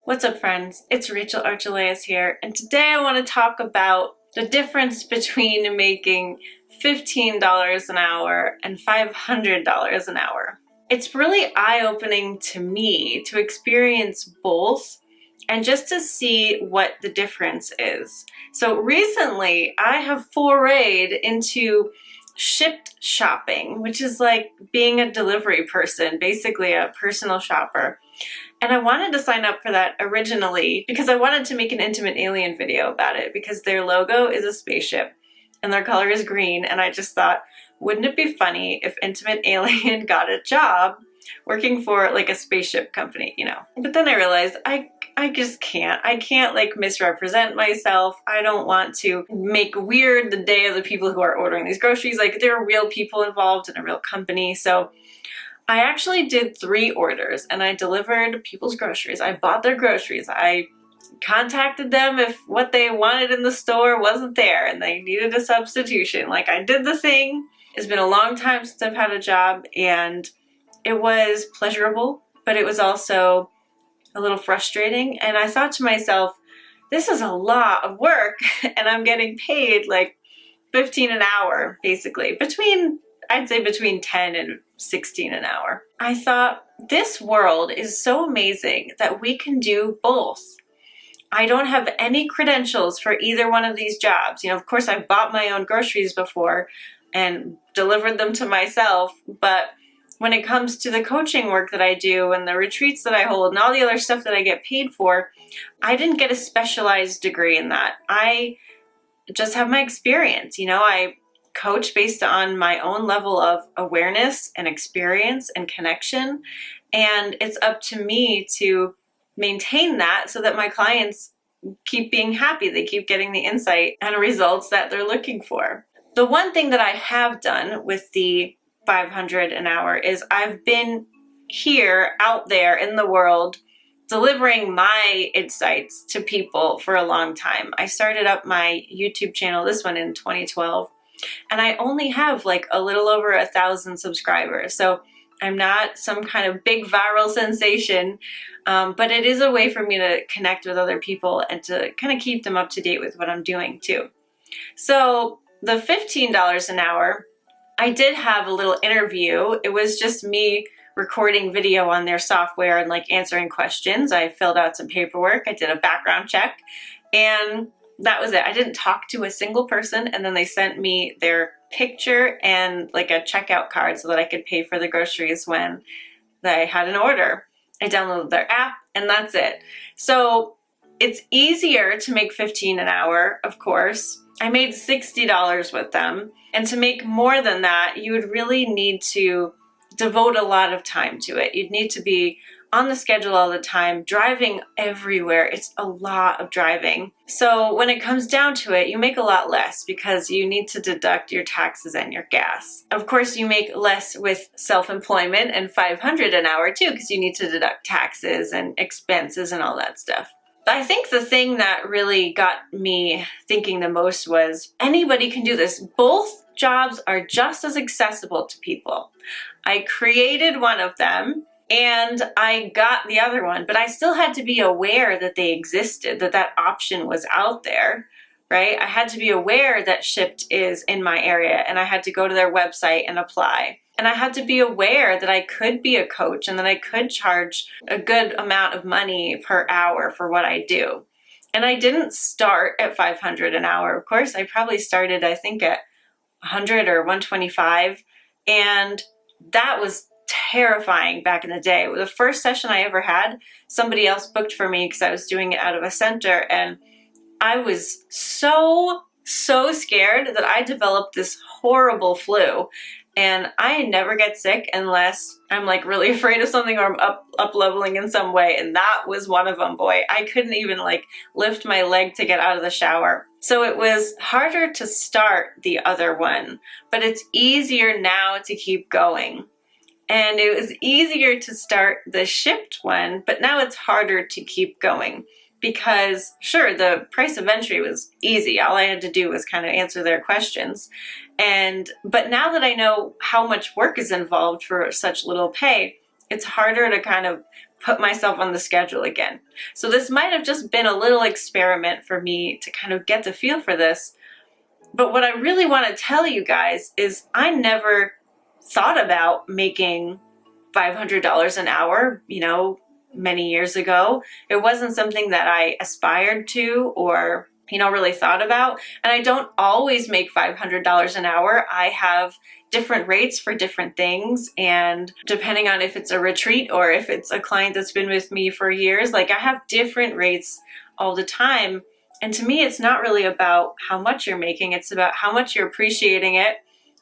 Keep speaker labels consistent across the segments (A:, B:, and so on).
A: What's up, friends? It's Rachel Archelaus here, and today I want to talk about the difference between making $15 an hour and $500 an hour. It's really eye-opening to me to experience both and just to see what the difference is. So recently, I have forayed into Shipt shopping, which is like being a delivery person, basically a personal shopper. And I wanted to sign up for that originally because I wanted to make an Intimate Alien video about it because their logo is a spaceship and their color is green. And I just thought, wouldn't it be funny if Intimate Alien got a job working for like a spaceship company, you know? But then I realized I just can't. I can't like misrepresent myself. I don't want to make weird the day of the people who are ordering these groceries. Like there are real people involved in a real company. So I actually did 3 orders and I delivered people's groceries. I bought their groceries. I contacted them if what they wanted in the store wasn't there and they needed a substitution. Like I did the thing. It's been a long time since I've had a job and it was pleasurable, but it was also a little frustrating. And I thought to myself, this is a lot of work and I'm getting paid like $15 an hour, basically, I'd say between 10 and 16 an hour. I thought, this world is so amazing that we can do both. I don't have any credentials for either one of these jobs. You know, of course, I've bought my own groceries before and delivered them to myself, but when it comes to the coaching work that I do and the retreats that I hold and all the other stuff that I get paid for, I didn't get a specialized degree in that. I just have my experience. You know, I coach based on my own level of awareness and experience and connection. And it's up to me to maintain that so that my clients keep being happy. They keep getting the insight and results that they're looking for. The one thing that I have done with the 500 an hour is I've been here out there in the world delivering my insights to people for a long time. I started up my YouTube channel, this one in 2012, and I only have like a little over 1,000 subscribers. So I'm not some kind of big viral sensation, but it is a way for me to connect with other people and to kind of keep them up to date with what I'm doing too. So the $15 an hour, I did have a little interview. It was just me recording video on their software and like answering questions. I filled out some paperwork. I did a background check and that was it. I didn't talk to a single person, and then they sent me their picture and like a checkout card so that I could pay for the groceries when they had an order. I downloaded their app and that's it. So it's easier to make $15 an hour, of course. I made $60 with them. And to make more than that, you would really need to devote a lot of time to it. You'd need to be on the schedule all the time, driving everywhere. It's a lot of driving. So when it comes down to it, you make a lot less because you need to deduct your taxes and your gas. Of course, you make less with self-employment and $500 an hour too, because you need to deduct taxes and expenses and all that stuff. I think the thing that really got me thinking the most was anybody can do this. Both jobs are just as accessible to people. I created one of them and I got the other one, but I still had to be aware that they existed, that option was out there, right? I had to be aware that Shipt is in my area and I had to go to their website and apply. And I had to be aware that I could be a coach and that I could charge a good amount of money per hour for what I do. And I didn't start at $500 an hour. Of course, I probably started, I think, at 100 or 125. And that was terrifying back in the day. The first session I ever had, somebody else booked for me because I was doing it out of a center. And I was so scared that I developed this horrible flu. And I never get sick unless I'm like really afraid of something or I'm up leveling in some way. And that was one of them, boy. I couldn't even like lift my leg to get out of the shower. So it was harder to start the other one, but it's easier now to keep going. And it was easier to start the Shipt one, but now it's harder to keep going. Because sure, the price of entry was easy. All I had to do was kind of answer their questions. But now that I know how much work is involved for such little pay, it's harder to kind of put myself on the schedule again. So this might have just been a little experiment for me to kind of get the feel for this. But what I really want to tell you guys is I never thought about making $500 an hour, many years ago. It wasn't something that I aspired to or, really thought about. And I don't always make $500 an hour. I have different rates for different things. And depending on if it's a retreat or if it's a client that's been with me for years, I have different rates all the time. And to me, it's not really about how much you're making. It's about how much you're appreciating it,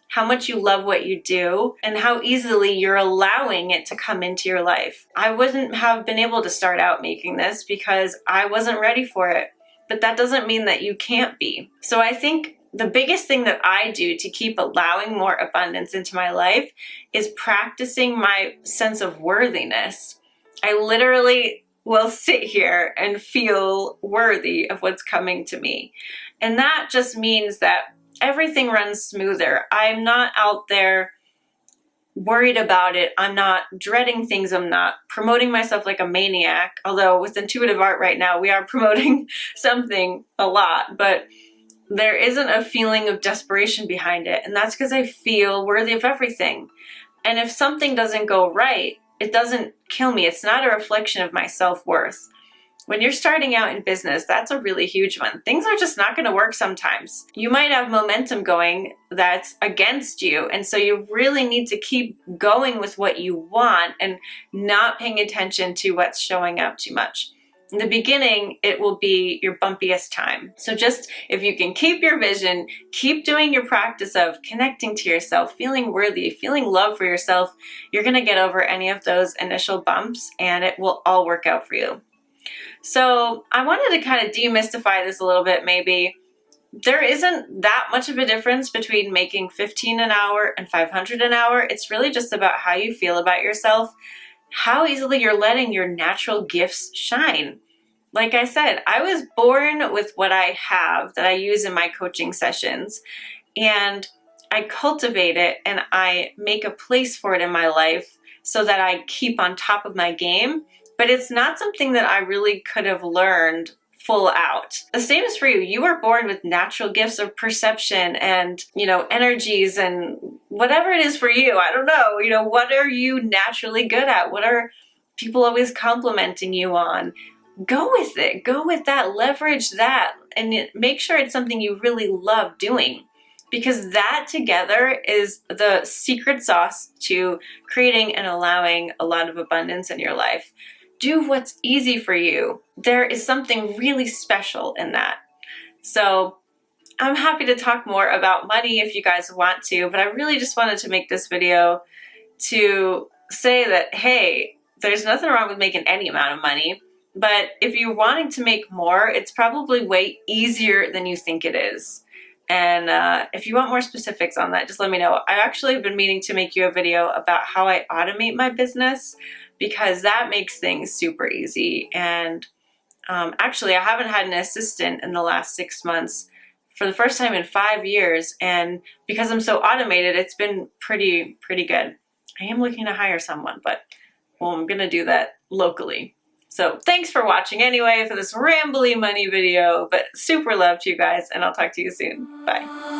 A: how much you love what you do, and how easily you're allowing it to come into your life. I wouldn't have been able to start out making this because I wasn't ready for it, but that doesn't mean that you can't be. So I think the biggest thing that I do to keep allowing more abundance into my life is practicing my sense of worthiness. I literally will sit here and feel worthy of what's coming to me. And that just means that everything runs smoother. I'm not out there worried about it. I'm not dreading things. I'm not promoting myself like a maniac. Although with intuitive art right now, we are promoting something a lot, but there isn't a feeling of desperation behind it. And that's because I feel worthy of everything. And if something doesn't go right, it doesn't kill me. It's not a reflection of my self-worth. When you're starting out in business, that's a really huge one. Things are just not going to work sometimes. You might have momentum going that's against you. And so you really need to keep going with what you want and not paying attention to what's showing up too much. In the beginning, it will be your bumpiest time. So just if you can keep your vision, keep doing your practice of connecting to yourself, feeling worthy, feeling love for yourself, you're going to get over any of those initial bumps and it will all work out for you. So I wanted to kind of demystify this a little bit maybe. There isn't that much of a difference between making $15 an hour and $500 an hour. It's really just about how you feel about yourself, how easily you're letting your natural gifts shine. Like I said, I was born with what I have that I use in my coaching sessions, and I cultivate it and I make a place for it in my life so that I keep on top of my game. But it's not something that I really could have learned full out. The same is for you. You were born with natural gifts of perception and, energies and whatever it is for you. I don't know, what are you naturally good at? What are people always complimenting you on? Go with it. Go with that. Leverage that. And make sure it's something you really love doing. Because that together is the secret sauce to creating and allowing a lot of abundance in your life. Do what's easy for you. There is something really special in that. So I'm happy to talk more about money if you guys want to, but I really just wanted to make this video to say that, hey, there's nothing wrong with making any amount of money, but if you're wanting to make more, it's probably way easier than you think it is. And if you want more specifics on that, just let me know. I actually have been meaning to make you a video about how I automate my business, because that makes things super easy. And actually, I haven't had an assistant in the last 6 months for the first time in 5 years. And because I'm so automated, it's been pretty good. I am looking to hire someone, but I'm going to do that locally. So thanks for watching anyway for this rambly money video, but super love to you guys, and I'll talk to you soon. Bye.